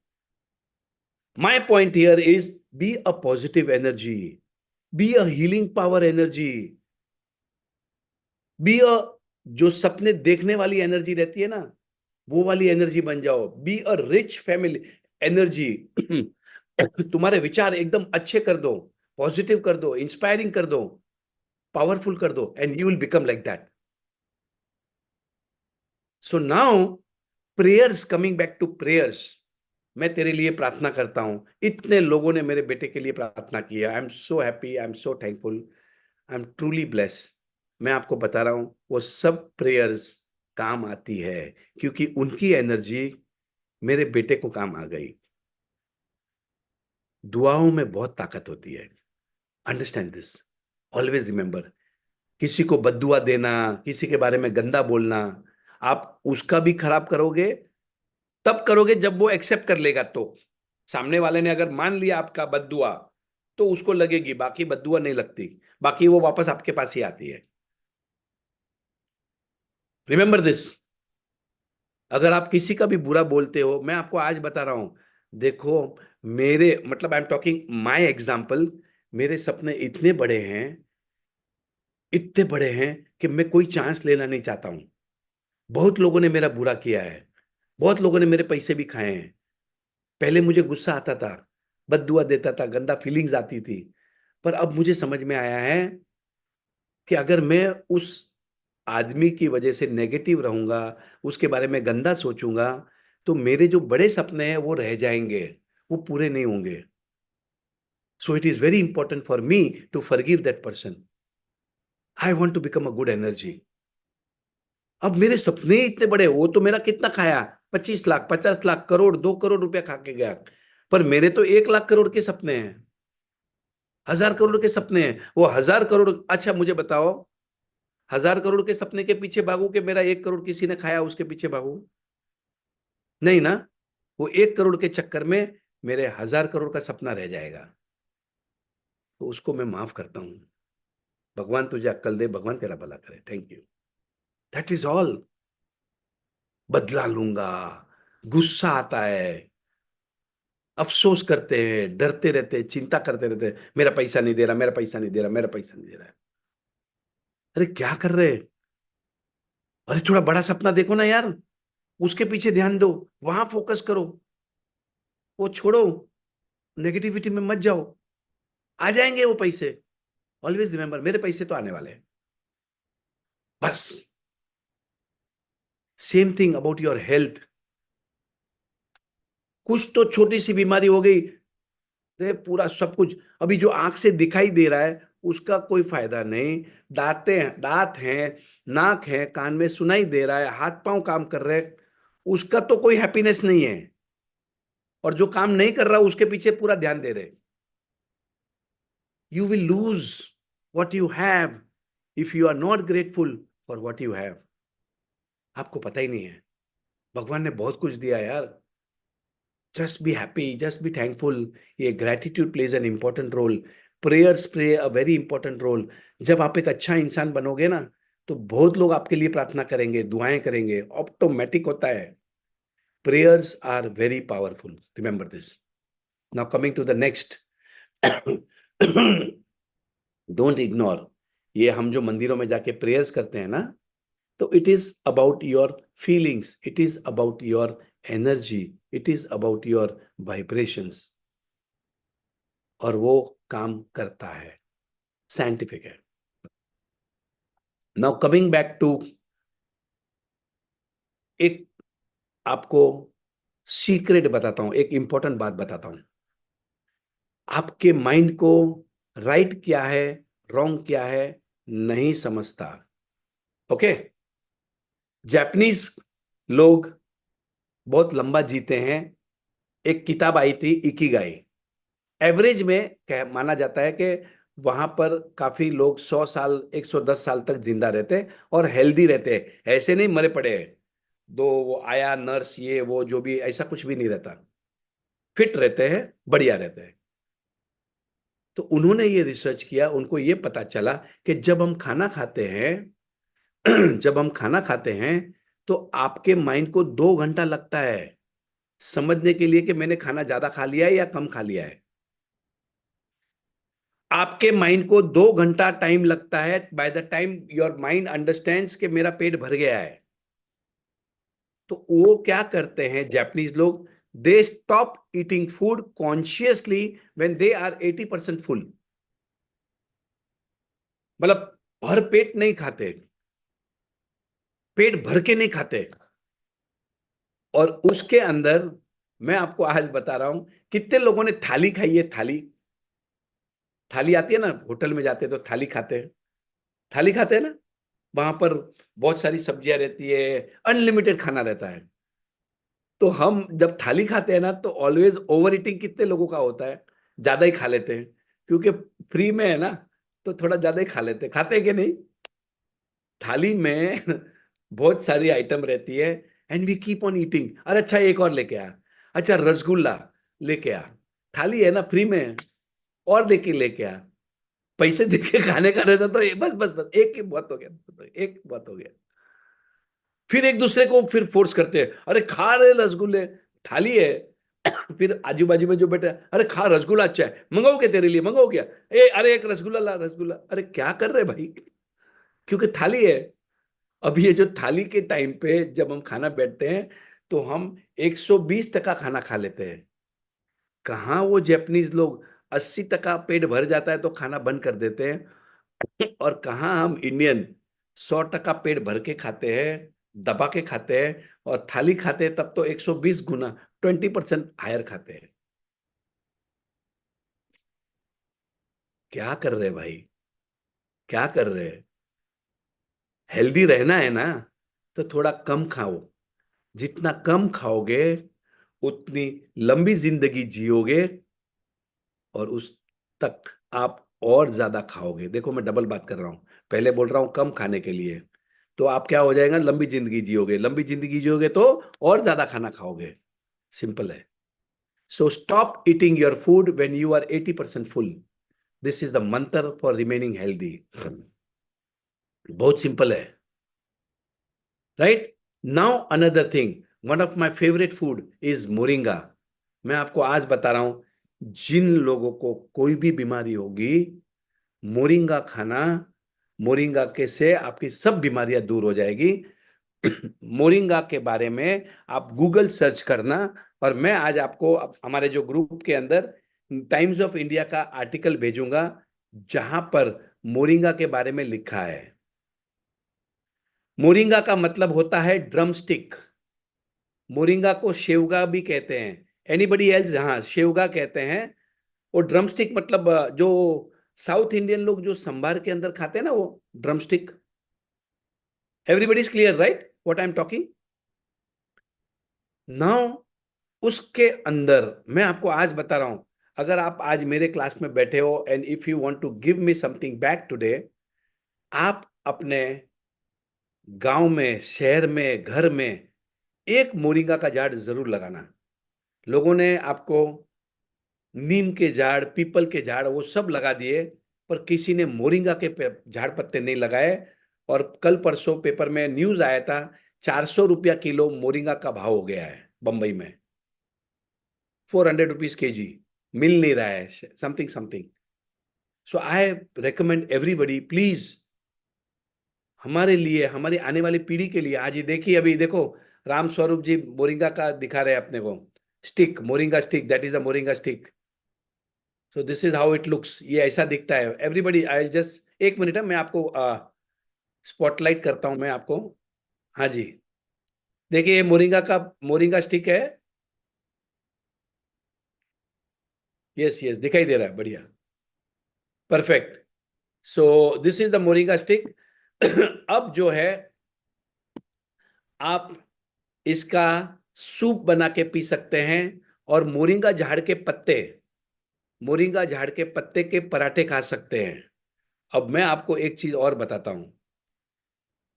My point here is, be a positive energy, be a healing power energy, be a, जो सपने देखने वाली एनर्जी रहती है ना, वो वाली एनर्जी बन जाओ। Be a rich family energy. तुम्हारे विचार एकदम अच्छे कर दो, पॉजिटिव कर दो, इंस्पायरिंग कर दो, पावरफुल कर दो, and you will become like that. So now, prayers, coming back to prayers, मैं तेरे लिए प्रार्थना करता हूं। इतने लोगों ने मेरे बेटे के लिए प्रार्थना की है। I am so happy, I am so thankful, I am truly bless. मैं आपको बता रहा हूं, वो सब प्रेयर्स काम आती है, क्योंकि उनकी एनर्जी मेरे बेटे को काम आ गई। दुआओं में बहुत ताकत होती है। Understand this, always remember. किसी को बद्दुआ देना, किसी के बारे में गंदा बोलना, आप उसका भी खराब करोगे, तब करोगे जब वो एक्सेप्ट कर लेगा। तो सामने वाले ने अगर मान लिया आपका बद्दुआ, तो उसको लगेगी, बाकी बद्दुआ नहीं लगती, बाकी वो वापस आपके पास ही आती है। Remember this. अगर आप किसी का भी बुरा बोलते हो, मैं आपको आज बता रहा हूं, देखो, मेरे मतलब I am talking my example, मेरे सपने इतने बड़े हैं, इतने बड़े हैं कि मैं कोई चांस लेना नहीं चाहता हूं। बहुत लोगों ने मेरा बुरा किया है, बहुत लोगों ने मेरे पैसे भी खाए हैं। पहले मुझे गुस्सा आता था, बद्दुआ देता था, गंदा फीलिंग्स आती थी। पर अब मुझे समझ में आया है कि अगर मैं उस आदमी की वजह से नेगेटिव रहूंगा, उसके बारे में गंदा सोचूंगा, तो मेरे जो बड़े सपने हैं वो रह जाएंगे, वो पूरे नहीं होंगे। So it is very important for me to forgive that person. I want to become a good energy. अब मेरे सपने ही इतने बड़े, वो तो मेरा कितना खाया, 25 लाख, 50 लाख, करोड़, 2 करोड़ रुपया खा के गया। पर मेरे तो 1 लाख करोड़ के सपने हैं, 1000 करोड़ के सपने हैं। वो 1000 करोड़, अच्छा मुझे बताओ, 1000 करोड़ के सपने के पीछे भागू कि मेरा 1 करोड़ किसी ने खाया उसके पीछे भागू? नहीं ना। वो 1 करोड़ के चक्कर में मेरे 1000 करोड़ का सपना रह जाएगा। तो उसको मैं माफ करता हूं। भगवान तुझे अक्ल दे, भगवान तेरा भला करे, thank you, that is all. बदला लूंगा, गुस्सा आता है, अफसोस करते हैं, डरते रहते हैं, चिंता करते रहते हैं, मेरा पैसा नहीं दे रहा, मेरा पैसा नहीं दे रहा, मेरा पैसा नहीं दे रहा है। अरे क्या कर रहे हैं? अरे थोड़ा बड़ा सपना देखो ना यार, उसके पीछे ध्यान दो, वहां फोकस करो, वो छोड़ो। नेगेटिविटी में मत जाओ, आ जाएंगे वो पैसे। ऑलवेज रिमेंबर, मेरे पैसे तो आने वाले हैं, बस। Same thing about your health. कुछ तो छोटी सी बीमारी हो गई, पूरा सब कुछ, अभी जो आंख से दिखाई दे रहा है उसका कोई फायदा नहीं। दांत हैं, नाक है, कान में सुनाई दे रहा है, हाथ पांव काम कर रहे हैं, उसका तो कोई हैप्पीनेस नहीं है। और जो काम नहीं कर रहा उसके पीछे पूरा ध्यान दे रहे। You will lose what you have if you are not grateful for what you have. आपको पता ही नहीं है, भगवान ने बहुत कुछ दिया यार। Just be happy, just be thankful. ये gratitude plays an important role. Prayers play a very important role. जब आप एक अच्छा इंसान बनोगे ना, तो बहुत लोग आपके लिए प्रार्थना करेंगे, दुआएं करेंगे, ऑटोमेटिक होता है। Prayers are very powerful, remember this. Now coming to the next. Don't ignore. ये हम जो मंदिरों में जाके प्रेयर्स करते हैं ना, तो it is about your feelings, it is about your energy, it is about your vibrations. और वो काम करता है, साइंटिफिक है। नाउ कमिंग बैक टू, एक आपको सीक्रेट बताता हूं, एक इंपॉर्टेंट बात बताता हूं। आपके माइंड को राइट क्या है, रॉन्ग क्या है, नहीं समझता। ओके। जापानीज लोग बहुत लंबा जीते हैं। एक किताब आई थी इकिगाई। एवरेज में माना जाता है कि वहां पर काफी लोग 100 साल, 110 साल तक जिंदा रहते हैं और हेल्दी रहते हैं। ऐसे नहीं मरे पड़े हैं, दो वो आया नर्स ये वो जो भी, ऐसा कुछ भी नहीं रहता। फिट रहते हैं, बढ़िया रहते हैं। तो उन्होंने ये रिसर्च किया, उनको ये पता चला कि जब हम खाना खाते हैं जब हम खाना खाते हैं, तो आपके माइंड को 2 घंटा लगता है समझने के लिए कि मैंने खाना ज्यादा खा लिया है या कम खा लिया है। आपके माइंड को 2 घंटा टाइम लगता है by the time your mind understands कि मेरा पेट भर गया है। तो वो क्या करते हैं जापानीज लोग, they stop eating food consciously when they are 80% full. मतलब भर पेट नहीं खाते, पेट भर के नहीं खाते। और उसके अंदर मैं आपको आज बता रहा हूं, कितने लोगों ने थाली खाई है। थाली, थाली आती है ना, होटल में जाते हैं तो थाली खाते हैं, थाली खाते हैं ना। वहां पर बहुत सारी सब्जियां रहती है, अनलिमिटेड खाना रहता है। तो हम जब थाली खाते हैं ना, तो ऑलवेज ओवर ईटिंग कितने लोगों का होता है, ज्यादा ही खा लेते हैं, क्योंकि फ्री में है ना, तो थोड़ा ज्यादा ही खा लेते हैं। खाते हैं कि नहीं? थाली में बहुत सारी आइटम रहती है, and we keep on eating. अरे अच्छा एक और लेके आ, अच्छा रसगुल्ला लेके आ, थाली है ना फ्री में, और लेके आ। पैसे देके खाने का रहता तो बस बस बस एक ही बहुत हो गया, तो एक बहुत हो गया। फिर एक दूसरे को फिर फोर्स करते हैं, अरे खा रहे रसगुल्ले, थाली है। फिर आजू बाजू में जो बैठे, अरे खा रसगुल्ला अच्छा है, मंगाओ क्या तेरे लिए, मंगाओ क्या, अरे एक रसगुल्ला ला, रसगुल्ला। अरे क्या कर रहे भाई, क्योंकि थाली है। अब ये जो थाली के टाइम पे जब हम खाना बैठते हैं, तो हम 120% खाना खा लेते हैं। कहाँ वो जापानीज लोग 80% पेट भर जाता है तो खाना बंद कर देते हैं, और कहाँ हम इंडियन 100% पेट भर के खाते हैं, दबा के खाते हैं, और थाली खाते हैं तब तो 120 गुना, 20% हायर खाते हैं। क्या कर रहे हैं भाई, क्या कर रहे हैं? हेल्दी रहना है ना, तो थोड़ा कम खाओ। जितना कम खाओगे उतनी लंबी जिंदगी जियोगे, और उस तक आप और ज्यादा खाओगे। देखो मैं डबल बात कर रहा हूं, पहले बोल रहा हूं कम खाने के लिए, तो आप क्या हो जाएगा, लंबी जिंदगी जियोगे, लंबी जिंदगी जियोगे तो और ज्यादा खाना खाओगे। सिंपल है। So stop eating your food when you are 80% full. This is the mantra for remaining healthy. बहुत सिंपल है, right? Now another thing, one of my favourite food is moringa. मैं आपको आज बता रहा हूं, जिन लोगों को कोई भी बीमारी होगी, मोरिंगा खाना, मोरिंगा के से आपकी सब बीमारियां दूर हो जाएगी। मोरिंगा के बारे में आप गूगल सर्च करना, और मैं आज आपको हमारे जो ग्रुप के अंदर टाइम्स ऑफ इंडिया का आर्टिकल भेजूंगा जहां पर मोरिंगा के बारे में लिखा है। मोरिंगा का मतलब होता है ड्रम स्टिक। मोरिंगा को शेवगा भी कहते हैं। Anybody else? हाँ, शेवगा कहते हैं। और ड्रम स्टिक मतलब जो साउथ इंडियन लोग जो संभार के अंदर खाते हैं ना, वो drum stick. Everybody is clear, right, what I am talking now? उसके अंदर मैं आपको आज बता रहा हूं, अगर आप आज मेरे क्लास में बैठे हो and if you want to give me something back today, आप अपने गांव में, शहर में, घर में एक मोरिंगा का झाड़ जरूर लगाना। लोगों ने आपको नीम के झाड़, पीपल के झाड़, वो सब लगा दिए, पर किसी ने मोरिंगा के झाड़ पत्ते नहीं लगाए। और कल परसों पेपर में न्यूज आया था, 400 रुपया किलो मोरिंगा का भाव हो गया है बंबई में। 400 रुपीज केजी मिल नहीं रहा है, something something. So I recommend everybody, please, हमारे लिए, हमारी आने वाली पीढ़ी के लिए। आज ये देखिए, अभी देखो, राम स्वरूप जी मोरिंगा का दिखा रहे हैं अपने को, stick, moringa stick, that is a moringa stick. So this is how it looks. ये ऐसा दिखता है। एवरीबडी, आई जस्ट, एक मिनट है, मैं आपको स्पॉटलाइट करता हूं मैं आपको। हाँ जी, देखिए, ये मोरिंगा का, मोरिंगा स्टिक है। यस यस, दिखाई दे रहा है, बढ़िया, perfect. So this is the moringa stick. अब जो है, आप इसका सूप बना के पी सकते हैं, और मोरिंगा झाड़ के पत्ते, मोरिंगा झाड़ के पत्ते के पराठे खा सकते हैं। अब मैं आपको एक चीज और बताता हूं,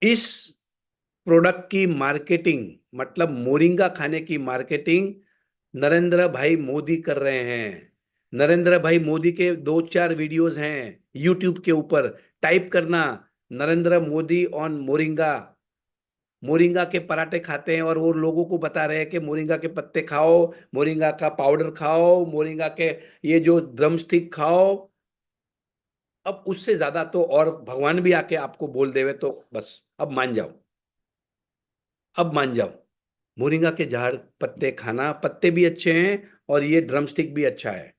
इस प्रोडक्ट की मार्केटिंग, मतलब मोरिंगा खाने की मार्केटिंग नरेंद्र भाई मोदी कर रहे हैं। नरेंद्र भाई मोदी के 2-4 वीडियोस हैं यूट्यूब के ऊपर, टाइप करना Narendra Modi on moringa. Moringa के पराठे खाते हैं और वो लोगों को बता रहे हैं कि मोरिंगा के पत्ते खाओ, मोरिंगा का पाउडर खाओ, मोरिंगा के ये जो ड्रम स्टिक खाओ। अब उससे ज्यादा तो और भगवान भी आके आपको बोल देवे तो बस, अब मान जाओ, अब मान जाओ। मोरिंगा के झाड़ पत्ते खाना, पत्ते भी अच्छे हैं और ये ड्रम स्टिक भी अच्छा है।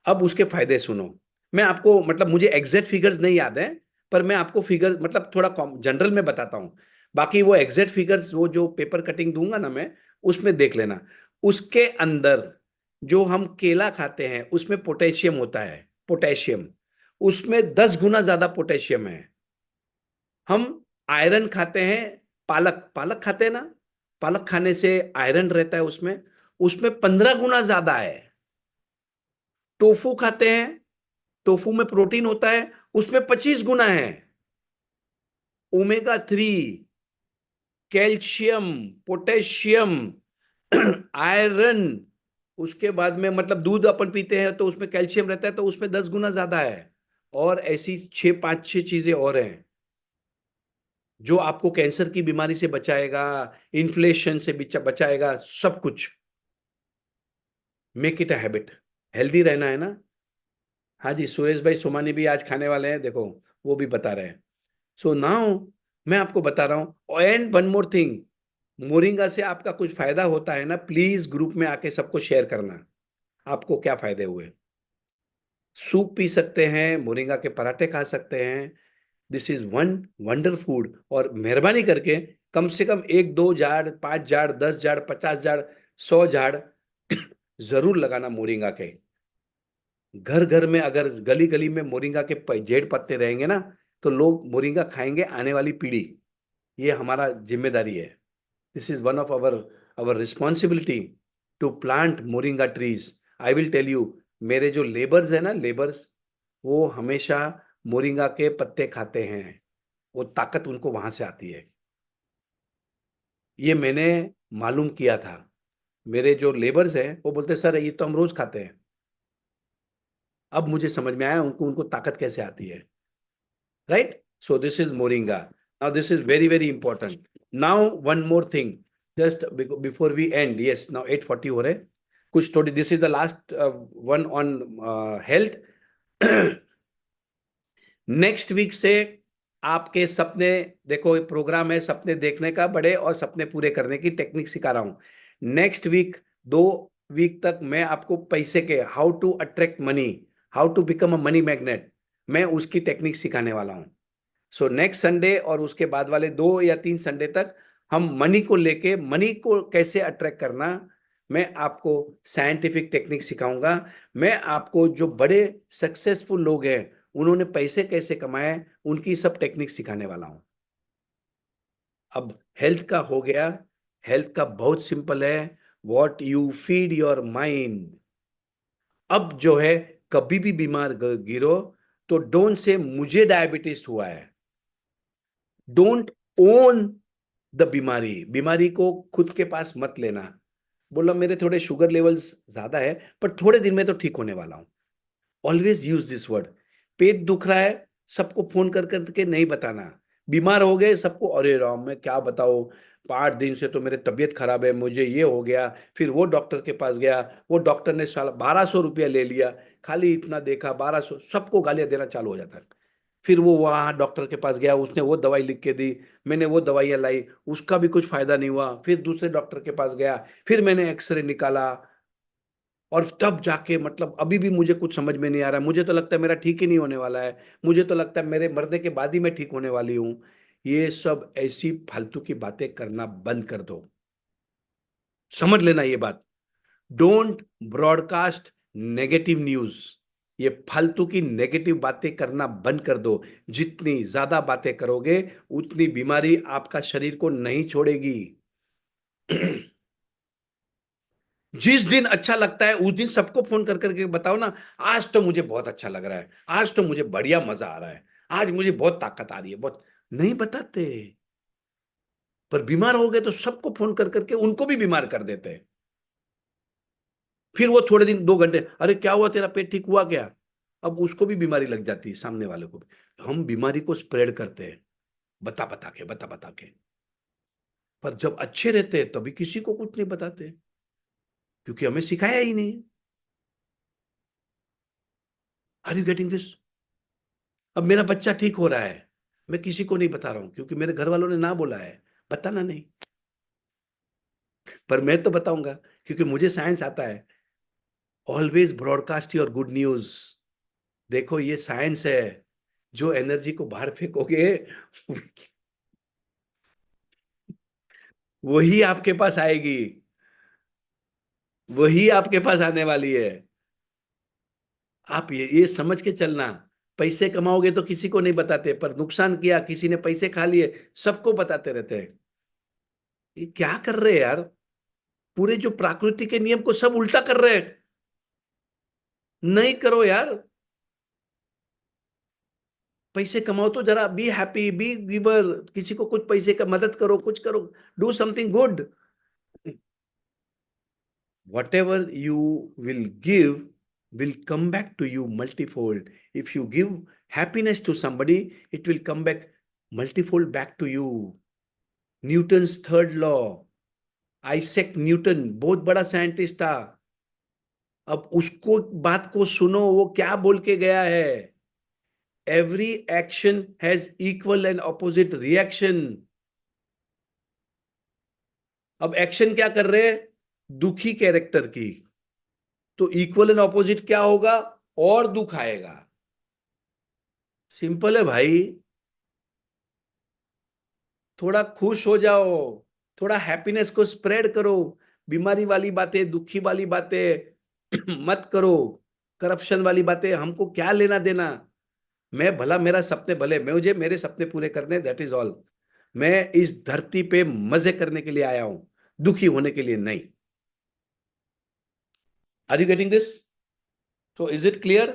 अब उसके फायदे सुनो। मैं आपको, मतलब मुझे एग्जैक्ट फिगर्स नहीं याद है, पर मैं आपको फिगर मतलब थोड़ा जनरल में बताता हूं। बाकी वो एग्जैक्ट फिगर्स, वो जो पेपर कटिंग दूंगा ना मैं, उसमें देख लेना। उसके अंदर जो हम केला खाते हैं उसमें पोटेशियम होता है, पोटेशियम, उसमें 10 गुना ज्यादा पोटेशियम है। हम आयरन खाते हैं, पालक, पालक खाते हैं ना, पालक खाने से आयरन रहता है उसमें, उसमें 15 गुना ज्यादा है। टोफू खाते हैं, टोफू में प्रोटीन होता है, उसमें 25 गुना है। ओमेगा 3, कैल्शियम, पोटेशियम, आयरन, उसके बाद में मतलब दूध अपन पीते हैं तो उसमें कैल्शियम रहता है, तो उसमें 10 गुना ज्यादा है। और ऐसी 6-5-6 चीजें और हैं जो आपको कैंसर की बीमारी से बचाएगा, इन्फ्लेशन से बचाएगा, सब कुछ। Make it a habit, healthy रहना है ना। हाँ जी, सुरेश भाई सोमानी भी आज खाने वाले हैं, देखो वो भी बता रहे हैं। सो नाउ मैं आपको बता रहा हूं, and one more thing, moringa से आपका कुछ फायदा होता है ना, प्लीज ग्रुप में आके सबको शेयर करना आपको क्या फायदे हुए। सूप पी सकते हैं, मोरिंगा के पराठे खा सकते हैं। This is one wonder food. और मेहरबानी करके कम से कम 1-2 झाड़, 5 झाड़, 10 झाड़, 50 झाड़, 100 झाड़ जरूर लगाना मोरिंगा के। घर घर में अगर गली गली में मोरिंगा के जेड़ पत्ते रहेंगे ना, तो लोग मोरिंगा खाएंगे, आने वाली पीढ़ी। ये हमारा जिम्मेदारी है। This is one of our our responsibility to plant moringa trees. I will tell you, मेरे जो लेबर्स है ना, लेबर्स, वो हमेशा मोरिंगा के पत्ते खाते हैं, वो ताकत उनको वहां से आती है। ये मैंने मालूम किया था। मेरे जो लेबर्स हैं वो बोलते सर ये तो हम रोज खाते हैं। अब मुझे समझ में आया उनको उनको ताकत कैसे आती है, right? So this is moringa. Now this is very very important. Now one more thing, just before we end, yes now 8:40 हो रहे, कुछ थोड़ी, this is the last one on health. Next week से आपके सपने, देखो ये प्रोग्राम है सपने देखने का, बड़े और सपने पूरे करने की टेक्निक सिखा रहा हूं। नेक्स्ट वीक 2 वीक तक मैं आपको पैसे के how to attract money, how to become a money magnet, मैं उसकी टेक्निक सिखाने वाला हूँ। सो नेक्स्ट संडे और उसके बाद वाले 2 या 3 संडे तक हम मनी को लेके, मनी को कैसे अट्रैक्ट करना, मैं आपको साइंटिफिक टेक्निक सिखाऊंगा। मैं आपको जो बड़े सक्सेसफुल लोग हैं, उन्होंने पैसे कैसे कमाए, उनकी सब टेक्निक सिखाने वाला हूं। अब हेल्थ का हो गया। हेल्थ का बहुत सिंपल है, what you feed your mind. अब जो है, कभी भी बीमार गिरो तो डोंट से मुझे डायबिटीज हुआ है। डोंट ओन द बीमारी। बीमारी को खुद के पास मत लेना। बोला मेरे थोड़े शुगर लेवल्स ज्यादा है, पर थोड़े दिन में तो ठीक होने वाला हूं। Always use this word. पेट दुख रहा है, सबको फोन कर करके नहीं बताना। बीमार हो गए सबको, अरे राम मैं क्या बताऊं, 5 दिन से तो मेरे तबीयत खराब है, मुझे ये हो गया, फिर वो डॉक्टर के पास गया, वो डॉक्टर ने साला 1200 रुपया ले लिया, खाली इतना देखा 1200, सबको गालियां देना चालू हो जाता है। फिर वो वहाँ डॉक्टर के पास गया, उसने वो दवाई लिख के दी, मैंने वो दवाइयाँ लाई, उसका भी कुछ फायदा नहीं हुआ। फिर दूसरे डॉक्टर के पास गया, फिर मैंने एक्सरे निकाला, और तब जाके मतलब अभी भी मुझे कुछ समझ में नहीं आ रहा है। मुझे तो लगता है मेरा ठीक ही नहीं होने वाला है, मुझे तो लगता है मेरे मरने के बाद ही मैं ठीक होने वाली हूँ। ये सब ऐसी फालतू की बातें करना बंद कर दो। समझ लेना ये बात। Don't broadcast negative news. ये फालतू की नेगेटिव बातें करना बंद कर दो। जितनी ज्यादा बातें करोगे, उतनी बीमारी आपका शरीर को नहीं छोड़ेगी। जिस दिन अच्छा लगता है उस दिन सबको फोन कर करके बताओ ना, आज तो मुझे बहुत अच्छा लग रहा है, आज तो मुझे बढ़िया मजा आ रहा है, आज मुझे बहुत ताकत आ रही है, बहुत। नहीं बताते। पर बीमार हो गए तो सबको फोन कर करके उनको भी बीमार कर देते हैं। फिर वो थोड़े दिन 2 घंटे, अरे क्या हुआ, तेरा पेट ठीक हुआ क्या? अब उसको भी बीमारी लग जाती है, सामने वाले को भी। हम बीमारी को स्प्रेड करते हैं, बता बता के, बता बता के। पर जब अच्छे रहते हैं तभी किसी को कुछ नहीं बताते, क्योंकि हमें सिखाया ही नहीं। Are you getting this? अब मेरा बच्चा ठीक हो रहा है, मैं किसी को नहीं बता रहा हूं, क्योंकि मेरे घर वालों ने ना बोला है बताना नहीं। पर मैं तो बताऊंगा, क्योंकि मुझे साइंस आता है। Always broadcast your good news. देखो ये साइंस है। जो एनर्जी को बाहर फेंकोगे, वही आपके पास आएगी, वही आपके पास आने वाली है। आप ये समझ के चलना। पैसे कमाओगे तो किसी को नहीं बताते, पर नुकसान किया, किसी ने पैसे खा लिए, सबको बताते रहते हैं। ये क्या कर रहे हैं यार? पूरे जो प्रकृति के नियम को सब उल्टा कर रहे हैं। नहीं करो यार। पैसे कमाओ तो जरा बी हैप्पी, बी गिवर, किसी को कुछ पैसे का मदद करो, कुछ करो, do something good. Whatever you will give will come back to you multifold. If you give happiness to somebody, it will come back multifold back to you. Newton's third law. Isaac Newton बहुत बड़ा scientist था। अब उसको बात को सुनो, वो क्या बोल के गया है। Every action has equal and opposite reaction. अब एक्शन क्या कर रहे हैं? दुखी कैरेक्टर की, तो इक्वल एंड ऑपोजिट क्या होगा? और दुख आएगा। सिंपल है भाई। थोड़ा खुश हो जाओ, थोड़ा हैप्पीनेस को स्प्रेड करो। बीमारी वाली बातें, दुखी वाली बातें मत करो। करप्शन वाली बातें हमको क्या लेना देना। मैं भला, मेरा सपने भले, मुझे मेरे सपने पूरे करने, दैट इज ऑल। मैं इस धरती पे मजे करने के लिए आया हूं, दुखी होने के लिए नहीं। Are you getting this? So is it clear?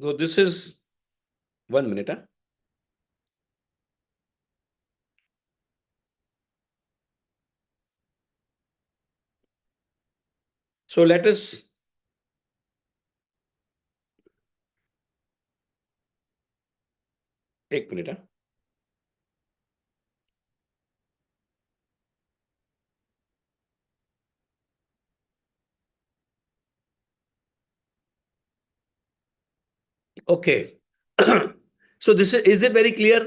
So this is 1 minute. Huh? So let us. एक मिनट। हाँ? Okay. So this is it very clear?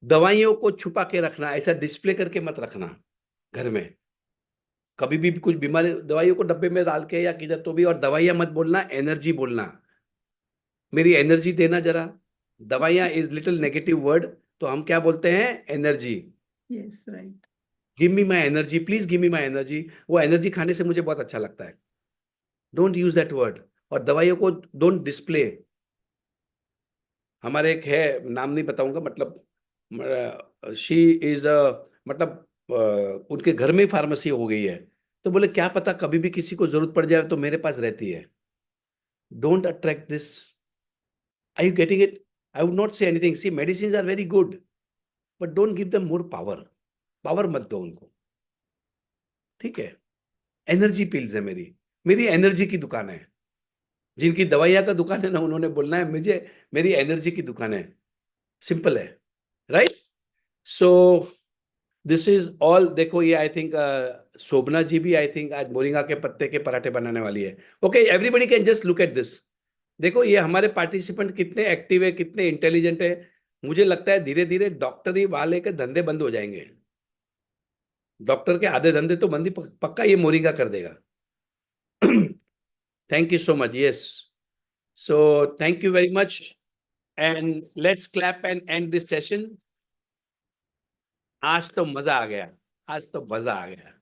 दवाइयों को छुपा के रखना, ऐसा डिस्प्ले करके मत रखना घर में। कभी भी कुछ बीमारी दवाइयों को डब्बे में डाल के या किधर तो भी, और दवाइयां मत बोलना, एनर्जी बोलना, मेरी एनर्जी देना जरा। दवाइयां इज लिटिल नेगेटिव वर्ड, तो हम क्या बोलते हैं? Energy. Yes, right. Give me my energy, please give me my energy. वो एनर्जी खाने से मुझे बहुत अच्छा लगता है। Don't use that word. और दवाइयों को डोंट डिस्प्ले। हमारे एक है, नाम नहीं बताऊंगा, मतलब शी इज मतलब उनके घर में फार्मेसी हो गई है, तो बोले क्या पता कभी भी किसी को जरूरत पड़ जाए तो मेरे पास रहती है। Don't attract this. Are you getting it? I would not say anything. See, medicine are very good, but don't give them more power. Power मत दो उनको, ठीक है? एनर्जी पिल्स है मेरी, मेरी एनर्जी की दुकान है। जिनकी दवाइयां का दुकान है ना, उन्होंने बोलना है मुझे मेरी एनर्जी की दुकान है। सिंपल है, right? So this is all. देखो ये आई थिंक शोभना जी भी आई थिंक आज मोरिंगा के पत्ते के पराठे बनाने वाली है। Okay, everybody can just look at this. देखो ये हमारे पार्टिसिपेंट कितने एक्टिव है, कितने इंटेलिजेंट है। मुझे लगता है धीरे धीरे डॉक्टरी वाले के धंधे बंद हो जाएंगे। डॉक्टर के आधे धंधे तो बंद ही पक्का ये मोरिंगा कर देगा। Thank you so much. Yes, so thank you very much, and let's clap and and this session. आज तो मजा आ गया, आज तो मजा आ गया।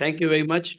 Thank you very much.